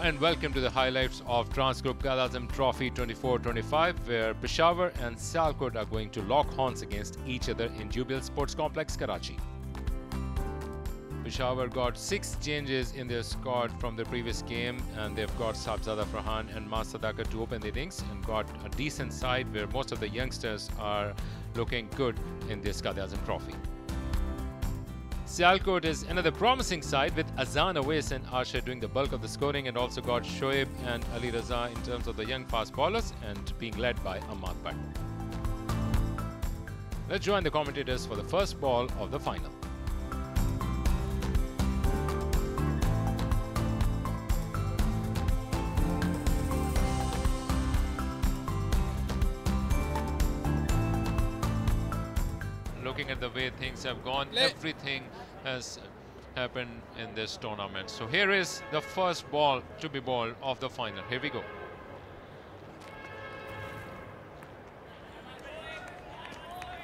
and welcome to the highlights of Transgroup Quaid-e-Azam Trophy 24-25, where Peshawar and Sialkot are going to lock horns against each other in Jubilee Sports Complex, Karachi. Peshawar got 6 changes in their squad from the previous game, and they've got Sahibzada Farhan and Maaz Sadakat to open the innings and got a decent side where most of the youngsters are looking good in this Quaid-e-Azam Trophy. Sialkot is another promising side with Azan Awais and Asher doing the bulk of the scoring, and also got Shoaib and Ali Raza in terms of the young fast bowlers and being led by Ahmad Bhatt. Let's join the commentators for the first ball of the final. Looking at the way things have gone, everything has happened in this tournament. So here is the first ball to be bowled of the final. Here we go.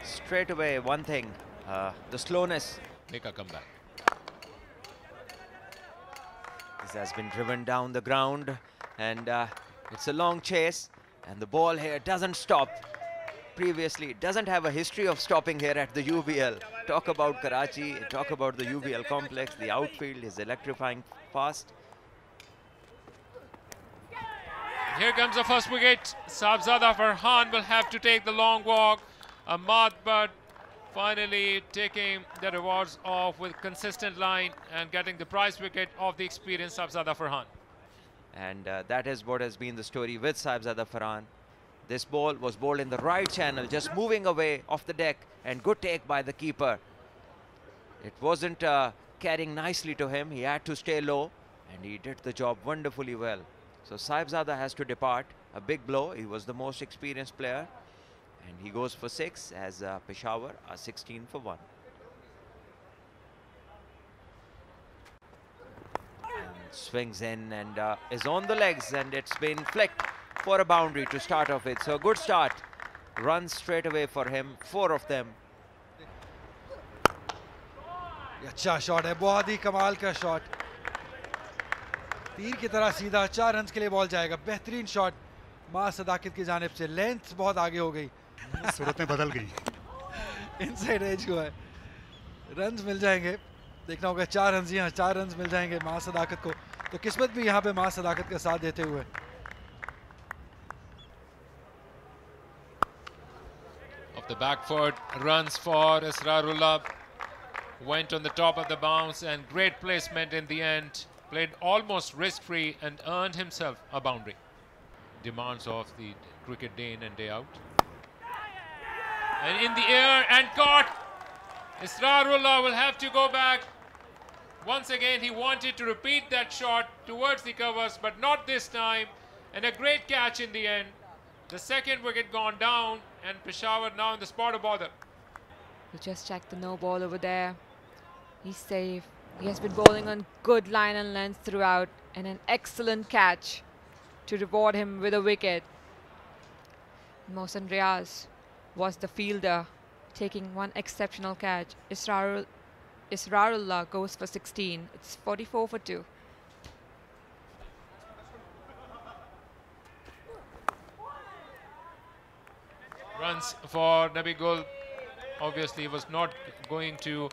Straight away, one thing, the slowness. Make a comeback. This has been driven down the ground, and it's a long chase, and the ball here doesn't stop. Previously, it doesn't have a history of stopping here at the UBL. Talk about Karachi, talk about the UBL complex. The outfield is electrifying fast. Here comes the first wicket. Sahibzada Farhan will have to take the long walk. Ahmad Bhatt finally taking the rewards off with consistent line and getting the prize wicket of the experienced Sahibzada Farhan. And that is what has been the story with Sahibzada Farhan. This ball was bowled in the right channel, just moving away off the deck, and good take by the keeper. It wasn't carrying nicely to him. He had to stay low, and he did the job wonderfully well. So Sahibzada has to depart. A big blow. He was the most experienced player, and he goes for 6 as Peshawar are 16 for 1. And swings in and is on the legs, and it's been flicked for a boundary to start off with. So a good start. Runs straight away for him, 4 of them. अच्छा shot है, बहुत ही कमाल का shot, तीर की तरह सीधा 4 run के लिए बॉल जाएगा. बेहतरीन शॉट माज सदाकत की जानिब से. लेंथ बहुत आगे हो गई, सूरत में बदल गई. इनसाइड एज हुआ है. रन्स मिल जाएंगे, देखना होगा. 4 रन, जी हाँ, 4 रन मिल जाएंगे माज सदाकत को. तो किस्मत भी यहाँ पे माज सदाकत का साथ देते हुए. The back foot runs for Israrullah, went on the top of the bounce, and great placement in the end. Played almost risk-free and earned himself a boundary. Demands of the cricket day in and day out. And in the air and caught. Israrullah will have to go back. Once again, he wanted to repeat that shot towards the covers, but not this time. And a great catch in the end. The second wicket gone down, and Peshawar now in the spot of bother. You just check the no ball over there. He's safe. He has been bowling on good line and length throughout, and an excellent catch to reward him with a wicket. Mohsen Riaz was the fielder, taking one exceptional catch. Israrullah goes for 16. It's 44 for 2. Runs for Nabi Gul. Obviously, he was not going to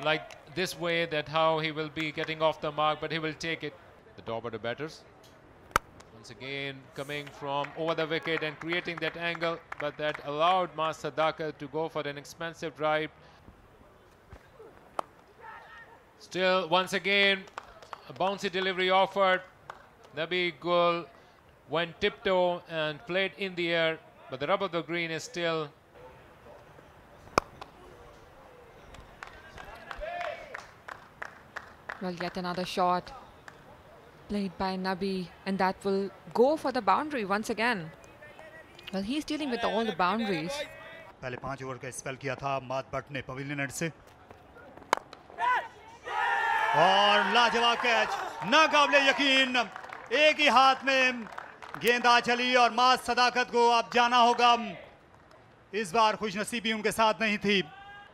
like this way, that how he will be getting off the mark, but he will take it. The top of the batters. Once again, coming from over the wicket and creating that angle, but that allowed Maaz Sadakat to go for an expensive drive. Still, once again, a bouncy delivery offered. Nabi Gul went tiptoe and played in the air, but the rub of the green is still. Well, yet another shot played by Nabi, and that will go for the boundary once again. Well, he's dealing with all the boundaries. पहले 5 over का spell किया था अहमद भट्ट ने pavilion and से, और लाजवाब catch, नाकाबिले यकीन. एक ही हाथ में गेंदा चली और माज सदाकत को अब जाना होगा. इस बार खुशनसीबी उनके साथ नहीं थी.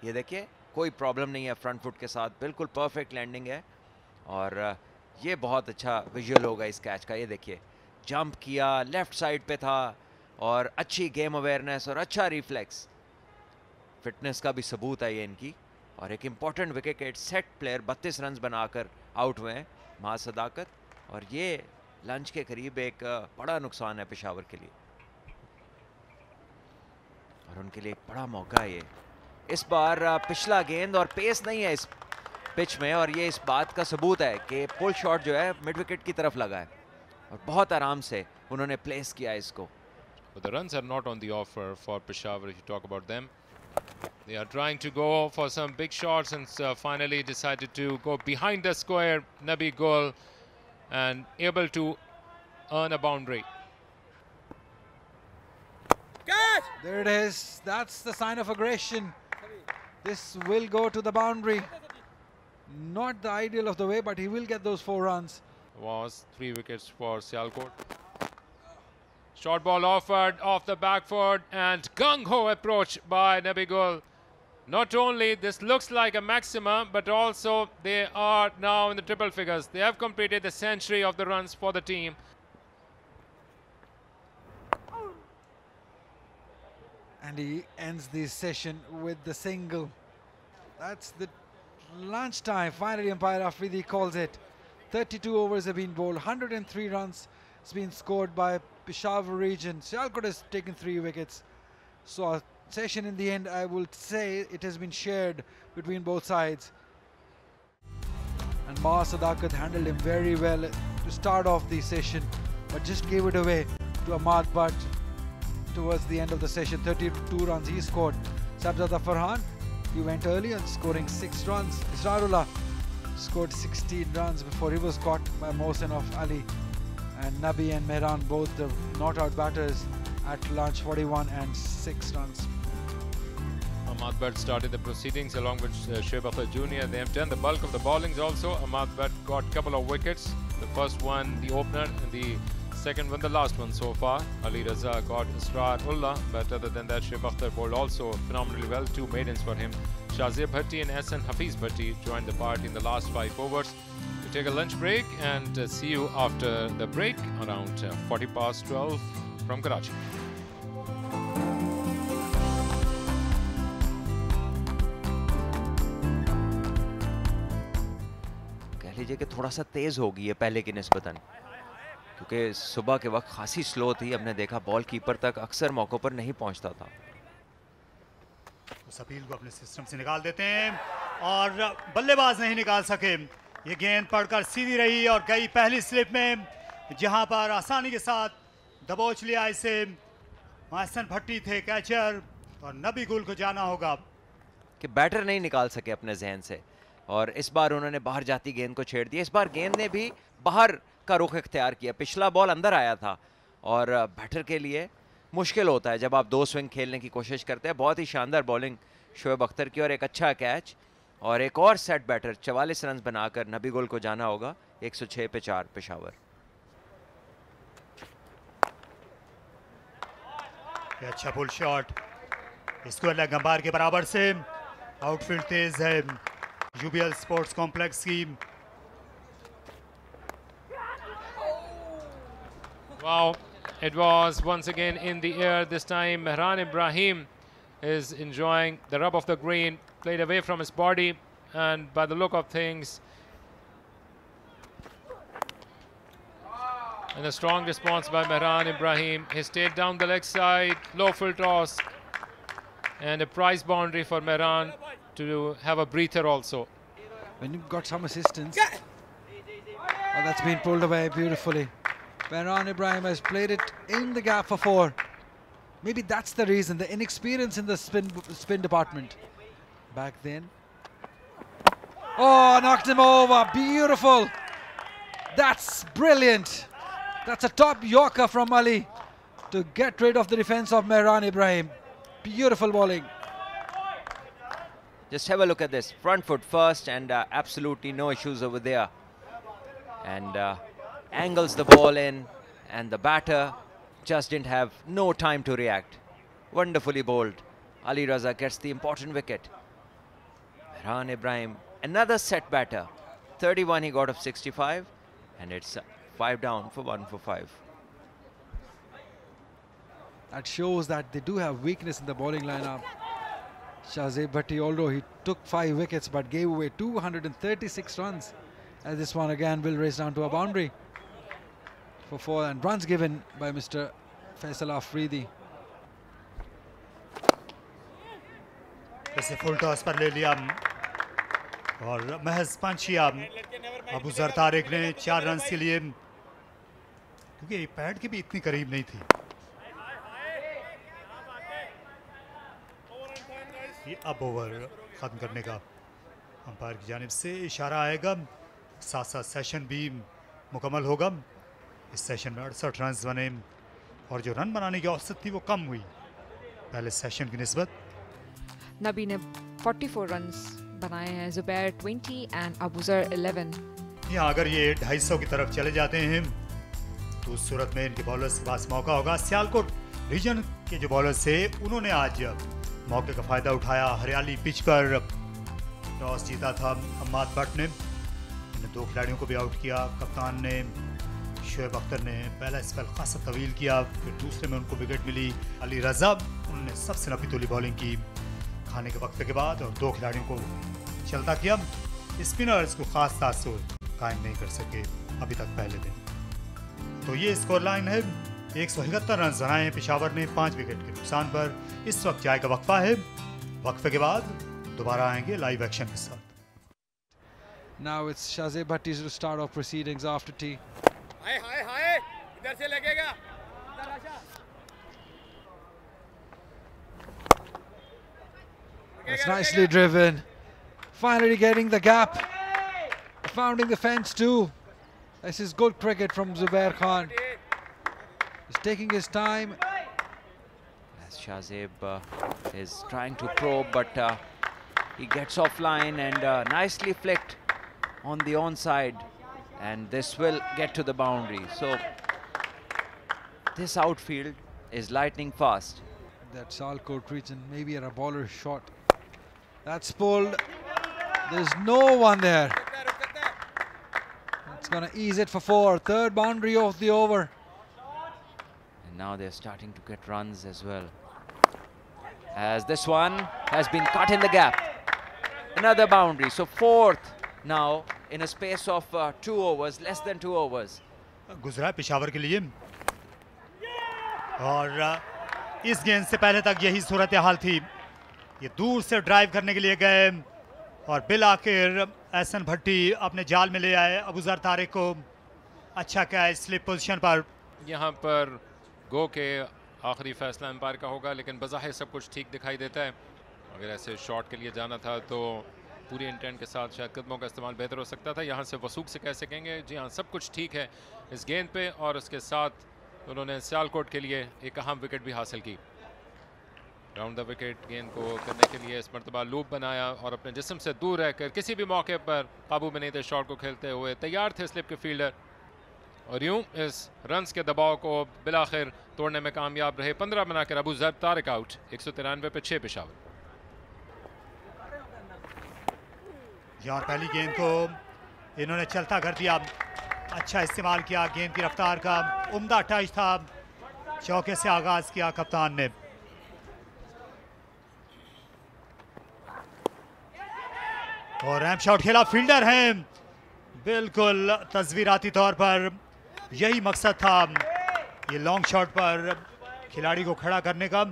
ये देखिए, कोई प्रॉब्लम नहीं है फ्रंट फुट के साथ, बिल्कुल परफेक्ट लैंडिंग है. और ये बहुत अच्छा विजुअल होगा इस कैच का। ये देखिए, जंप किया, लेफ्ट साइड पे था और अच्छी गेम अवेयरनेस और अच्छा रिफ्लेक्स, फिटनेस का भी सबूत है ये इनकी। और एक important wicket, set player 32 run बनाकर आउट हुए हैं मां सदाकत, और ये लंच के करीब एक बड़ा नुकसान है पेशावर के लिए और उनके लिए एक बड़ा मौका है ये। इस बार पिछला गेंद और पेस नहीं है इस पिच में, और ये इस बात का सबूत है कि पुल शॉट जो है मिड विकेट की तरफ लगा है और बहुत आराम से उन्होंने प्लेस किया इसको। But the runs are not on the offer for Peshawar if you talk about them. They are trying to go for some big shots and finally decided to go behind the square, Nabi Gul, and able to earn a boundary. There it is. That's the sign of aggression. This will go to the boundary. Not the ideal of the way, but he will get those 4 runs. Was 3 wickets for Sialkot. Short ball offered off the back foot and gung-ho approach by Nabi Gul. Not only this looks like a maximum, but also they are now in the triple figures. They have completed the century of the runs for the team. And he ends the session with the single. That's the lunchtime. Finally, umpire Afridi calls it. 32 overs have been bowled. 103 runs has been scored by Peshawar region. Sialkot has taken 3 wickets. So a session in the end, I will say it has been shared between both sides. And Maha Sadakat handled him very well to start off the session, but just gave it away to Ahmad Butt towards the end of the session. 32 runs he scored. Sabzada Farhan, he went early on scoring 6 runs. Israrullah scored 16 runs before he was caught by Mohsen of Ali. And Nabi and Mehran, both the not out batters at lunch, 41 and 6 runs. Ahmad Butt started the proceedings along with Shoaib Akhtar Jr. They have done the bulk of the bowlings also. Ahmad Butt got a couple of wickets. The first one, the opener, and the second one, the last one so far. Ali Raza got Israrullah, but other than that, Shoaib Akhtar bowled also phenomenally well. 2 maidens for him. Shazia Bhatti and Hassan Hafiz Bhatti joined the party in the last 5 overs. We take a lunch break and see you after the break around 40 past 12 from Karachi. कह लीजिए कि थोड़ा सा तेज हो गई है पहले की निस्बतन, क्योंकि सुबह के वक्त खासी स्लो थी। हमने देखा बॉल कीपर तक अक्सर मौकों पर नहीं पहुंचता था। उस अपील को अपने सिस्टम से निकाल देते हैं और बल्लेबाज नहीं निकाल सके। ये गेंद पड़कर सीधी रही और गई पहली स्लिप में, जहां पर आसानी के साथ दबोच लिया इसे। महसन भट्टी थे कैचर और नबी गुल को जाना होगा कि बैटर नहीं निकाल सके अपने जहन से, और इस बार उन्होंने बाहर जाती गेंद को छेड़ दिया। इस बार गेंद ने भी बाहर का रुख इख्तियार किया। पिछला बॉल अंदर आया था और बैटर के लिए मुश्किल होता है जब आप 2 स्विंग खेलने की कोशिश करते हैं। बहुत ही शानदार बॉलिंग शोएब अख्तर की और एक अच्छा कैच और एक और सेट बैटर। 44 रन बनाकर नबी गुल को जाना होगा। 106 पे 4 पेशावर। अच्छा पुल शॉट, इसको गंबार के बराबर से। आउटफील्ड तेज है यूबीएल स्पोर्ट्स कॉम्प्लेक्स की। Wow, it was once again in the air. This time Mehran Ibrahim is enjoying the rub of the green, played away from his body, and by the look of things, and a strong response by Mehran Ibrahim. He stayed down the leg side, low full toss, and a prize boundary for Mehran to have a breather also. When you've got some assistance, oh, that's been pulled away beautifully. Mehran Ibrahim has played it in the gap for 4. Maybe that's the reason, the inexperience in the spin department. Back then. Oh, knocked him over. Beautiful. That's brilliant. That's a top Yorker from Ali to get rid of the defense of Mehran Ibrahim. Beautiful bowling. Just have a look at this. Front foot first and absolutely no issues over there. And angles the ball in, and the batter just didn't have no time to react. Wonderfully bowled. Ali Raza gets the important wicket. Mehran Ibrahim, another set batter. 31 he got of 65. And it's 5 down for 1 for 5. That shows that they do have weakness in the bowling lineup. Shahzeb Bhatti, although he took 5 wickets but gave away 236 runs, as this one again will race down to a boundary for 4, and runs given by Mr. Faisal Afridi. वैसे full toss पर ले लिया और महज 5 किया अबूजर तारिक ने 4 run के लिए, क्योंकि पैड के भी इतनी करीब नहीं थी। ये अब ओवर खत्म करने का अंपायर की जानिब से इशारा आएगा। साथ साथ सेशन भी मुकम्मल होगा। इस सेशन में 68 रन बने और जो रन बनाने की औसत थी वो कम हुई पहले सेशन की निस्बत। नबी ने 44 रन्स बनाए हैं, जुबैर 20 एंड अबूजर 11। यहाँ अगर ये 250 की तरफ चले जाते हैं तो उस सूरत में इनके बॉलर्स के पास मौका होगा। सियालकोट रीजन के जो बॉलर्स थे उन्होंने आज मौके का फायदा उठाया। हरियाली पिच पर टॉस जीता था अम्माद भट्ट ने, 2 खिलाड़ियों को भी आउट किया। कप्तान ने शोएब अख्तर ने पहला स्पेल खासा तवील किया, फिर दूसरे में उनको विकेट मिली। अली रजा उन्होंने सबसे नपी तुली बॉलिंग की खाने के वक्त के बाद और 2 खिलाड़ियों को चलता किया। स्पिनर्स को खास तासुर कायम नहीं कर सके अभी तक पहले दिन। तो ये स्कोर लाइन है। 171 रन बनाए हैं पेशावर ने 5 विकेट के नुकसान पर। इस वक्त चाय का वक्फा है, वक्फे के बाद दोबारा आएंगे लाइव एक्शन के साथ। Now it's Shahzeb Bhatti to start off proceedings after tea. हाय हाय हाय, इधर से लगेगा। It's nicely driven. Finally getting the gap. Founding the fence too. This is good cricket from Zubair Khan. He's taking his time. As Shahzeb is trying to probe, but he gets offline and nicely flicked on the onside, and this will get to the boundary. So this outfield is lightning fast. That Sialkot region, maybe at a bowler's shot. That's pulled. There's no one there. It's going to ease it for 4. Third boundary of the over. And now they're starting to get runs as well, as this one has been cut in the gap. Another boundary. So 4th now in a space of 2 overs, less than 2 overs. गुजरा पेशावर के लिए और इस गेंद से पहले तक यही सूरत हाल थी। ये दूर से ड्राइव करने के लिए गए और बिल आखिर एहसन भट्टी अपने जाल में ले आए अबूजर तारिक को। अच्छा कैच स्लिप पोजीशन पर। यहाँ पर गो के आखिरी फैसला एम्पायर का होगा, लेकिन बज़ाहिर सब कुछ ठीक दिखाई देता है। अगर ऐसे शॉट के लिए जाना था तो पूरी इंटेंट के साथ शायद कदमों का इस्तेमाल बेहतर हो सकता था। यहाँ से वसूख से कह सकेंगे जी हाँ, सब कुछ ठीक है इस गेंद पे, और उसके साथ उन्होंने सियालकोट के लिए एक अहम विकेट भी हासिल की। राउंड द विकेट गेंद को करने के लिए इस मरतबा लूप बनाया और अपने जिस्म से दूर रहकर किसी भी मौके पर काबू में नहीं थे, शॉट को खेलते हुए तैयार थे स्लिप के फील्डर, और यूं इस रन्स के दबाव को बिलाखिर तोड़ने में कामयाब रहे। 15 बनाकर अबूजर तारिक आउट। 193 पे 6 पेशावर। यार पहली गेंद को इन्होंने चलता कर दिया। अच्छा इस्तेमाल किया गेंद की रफ्तार का, उम्दा टच था। चौके से आगाज किया कप्तान ने। और रैंप शॉट खेला, फील्डर हैं बिल्कुल तस्वीराती तौर पर यही मकसद था ये लॉन्ग शॉट पर खिलाड़ी को खड़ा करने का।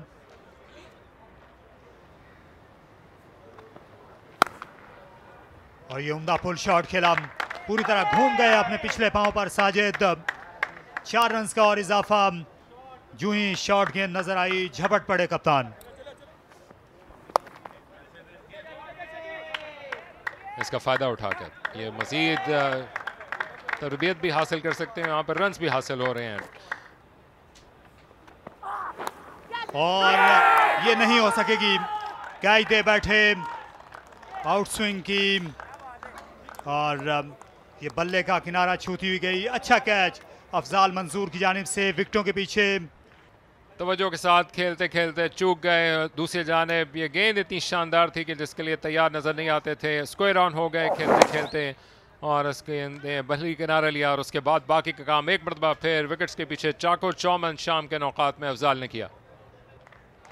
और ये उम्दा पुल शॉट खेला, पूरी तरह घूम गए अपने पिछले पांव पर साजिद। 4 रन का और इजाफा। जूं ही शॉट गेंद नजर आई झपट पड़े कप्तान। इसका फ़ायदा उठाकर ये मज़ीद तरबियत भी हासिल कर सकते हैं, यहाँ पर रन्स भी हासिल हो रहे हैं। और ये नहीं हो सकेगी, कैच दे बैठे आउट स्विंग की और ये बल्ले का किनारा छूती हुई गई। अच्छा कैच अफजाल मंसूर की जानिब से विकेटों के पीछे। तवज्जो के साथ खेलते खेलते चूक गए। दूसरी जानिब ये गेंद इतनी शानदार थी कि जिसके लिए तैयार नज़र नहीं आते थे। स्क्वायर ऑन हो गए खेलते खेलते और उसके बहरी किनारे लिया और उसके बाद बाकी का काम एक मरतबा फिर विकेट्स के पीछे चाको चौमन शाम के औकात में अफजाल ने किया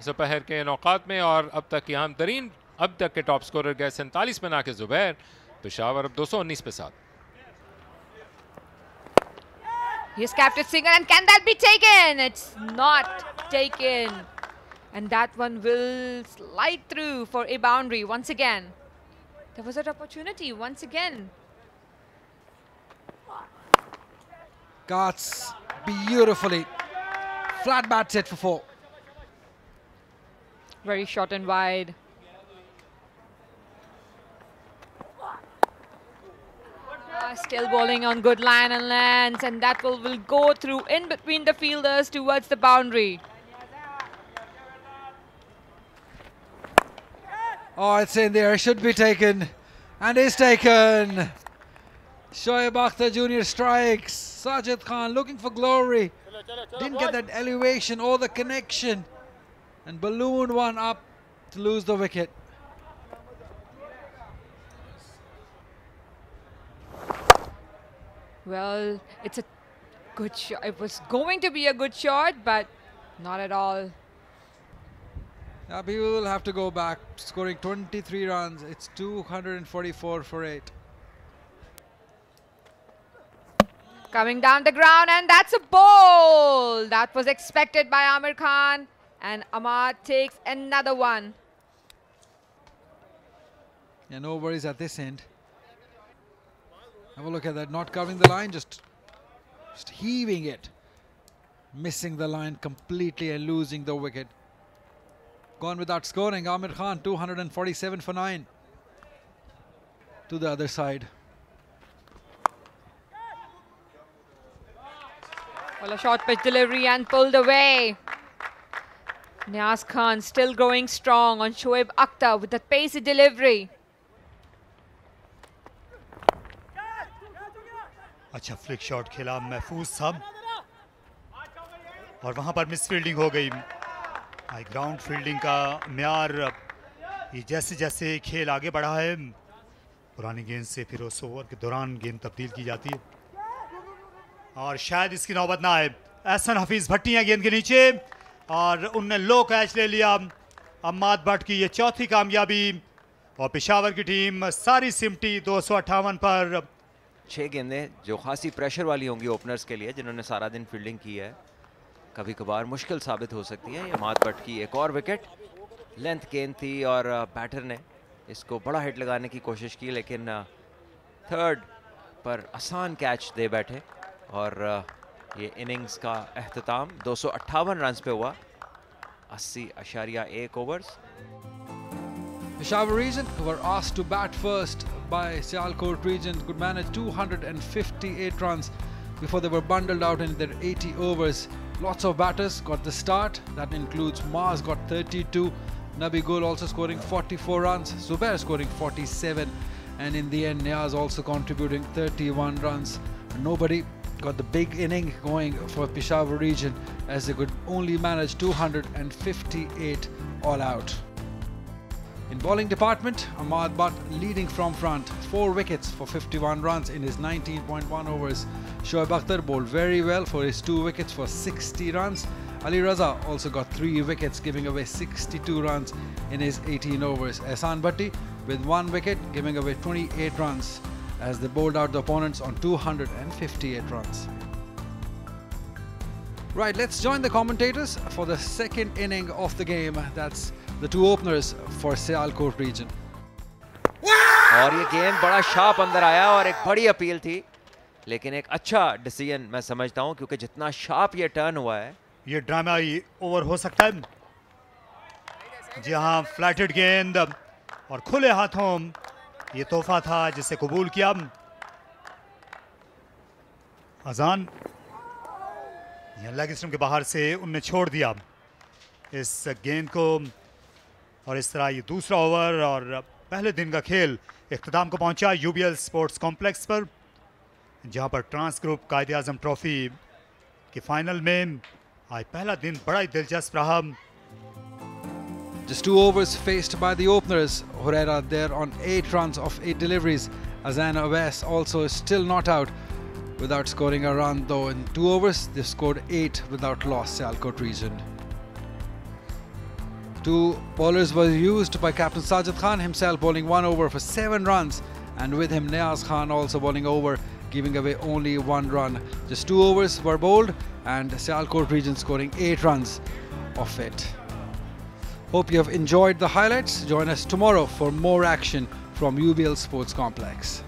दोपहर के औकात में। और अब तक की अहम तरीन अब तक के टॉप स्कोरर गए 47 पे ना के जुबैर। पेशावर अब 219 पे साथ। He's captured Singer, and can that be taken? It's not taken. And that one will slide through for a boundary once again. There was an opportunity once again. Cuts beautifully. Flat bat set for 4. Very short and wide. Still bowling on good line and lengths, and that will go through in between the fielders towards the boundary. Oh, it's in there. Should be taken. And is taken. Shoaib Akhtar Jr. strikes. Sajid Khan looking for glory. Didn't get that elevation or the connection. And ballooned one up to lose the wicket. Well, it's a good shot. It was going to be a good shot, but not at all. Yeah, we will have to go back. Scoring 23 runs. It's 244 for 8. Coming down the ground, and that's a ball. That was expected by Amir Khan. And Ahmad takes another one. Yeah, no worries at this end. Have a look at that, not covering the line, just heaving it. Missing the line completely and losing the wicket. Gone without scoring. Amir Khan, 247 for 9. To the other side. Well, a short pitch delivery and pulled away. Niaz Khan still going strong on Shoaib Akhtar with that pacey delivery. अच्छा flick shot खेला महफूज साहब और वहां पर miss fielding हो गई। High ground fielding का म्यार ये जैसे जैसे खेल आगे बढ़ा है पुरानी गेंद से फिर उस ओवर के दौरान गेंद तब्दील की जाती है और शायद इसकी नौबत ना आए। एहसन हफीज भट्टी है गेंद के नीचे और उनने लो कैच ले लिया। अम्माद भट्ट की ये चौथी कामयाबी और पेशावर की टीम सारी सिमटी 258 पर। 6 गेंदें जो खासी प्रेशर वाली होंगी ओपनर्स के लिए जिन्होंने सारा दिन फील्डिंग की है, कभी कभार मुश्किल साबित हो सकती है। अम्माद भट्ट की एक और विकेट, लेंथ गेंद थी और बैटर ने इसको बड़ा हिट लगाने की कोशिश की लेकिन थर्ड पर आसान कैच दे बैठे और ये इनिंग्स का अख्ताम 258 रन पे हुआ 80.1 overs. Peshawar region were asked to bat first by Sialkot region, could manage 258 runs before they were bundled out in their 80 overs. Lots of batters got the start. That includes Mars got 32, Nabi Gul also scoring 44 runs, Zubair scoring 47, and in the end Niaz also contributing 31 runs. Nobody got the big inning going for Peshawar region as they could only manage 258 all out. In bowling department, Ahmad Butt leading from front, 4 wickets for 51 runs in his 19.1 overs. Shoaib Akhtar bowled very well for his 2 wickets for 60 runs. Ali Raza also got 3 wickets, giving away 62 runs in his 18 overs. Ehsan Bhatti with 1 wicket, giving away 28 runs as they bowled out the opponents on 258 runs. Right, let's join the commentators for the second inning of the game. That's the 2 openers for Sialkot region. और ये गेंद बड़ा sharp अंदर आया और एक बड़ी appeal थी लेकिन एक अच्छा डिसीजन मैं समझता हूं क्योंकि जितना शार्प ये टर्न हुआ है ये ड्रामाई ओवर हो सकता है जहां फ्लैटेड गेंद और खुले हाथों ये तोहफा था जिसे कबूल किया। अजान ये लेग स्टंप के बाहर से उनने छोड़ दिया इस गेंद को और इस तरह ये दूसरा ओवर और पहले दिन का खेल इख्तिताम को पहुंचा यूबीएल स्पोर्ट्स कॉम्प्लेक्स पर जहां पर ट्रांस ग्रुप कायदे आजम ट्रॉफी के फाइनल में आज पहला दिन बड़ा ही दिलचस्प रहा। Just 2 overs faced by the openers. Huraira there on 8 runs of 8 deliveries Azan Awais also is still not out without scoring a run, though in 2 overs they scored 8 without loss, Sialkot region. 2 bowlers were used by Captain Sajid Khan, himself bowling 1 over for 7 runs, and with him Niaz Khan also bowling over, giving away only 1 run. Just 2 overs were bowled and Sialkot region scoring 8 runs off it. Hope you have enjoyed the highlights. Join us tomorrow for more action from UBL Sports Complex.